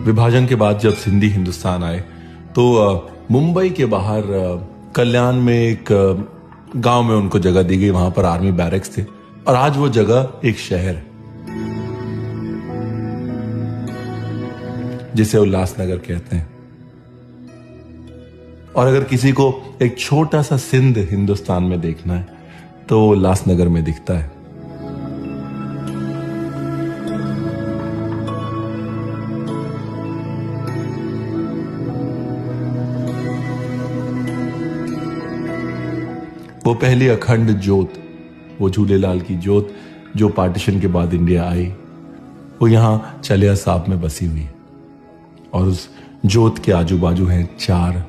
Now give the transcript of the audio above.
विभाजन के बाद जब सिंधी हिंदुस्तान आए तो मुंबई के बाहर कल्याण में एक गांव में उनको जगह दी गई। वहां पर आर्मी बैरक्स थे और आज वो जगह एक शहर है जिसे उल्लासनगर कहते हैं। और अगर किसी को एक छोटा सा सिंध हिंदुस्तान में देखना है तो उल्लासनगर में दिखता है। वो पहली अखंड ज्योत, वो झूलेलाल की ज्योत जो पार्टीशन के बाद इंडिया आई, वो यहां चलिया साहब में बसी हुई है। और उस ज्योत के आजू बाजू हैं 4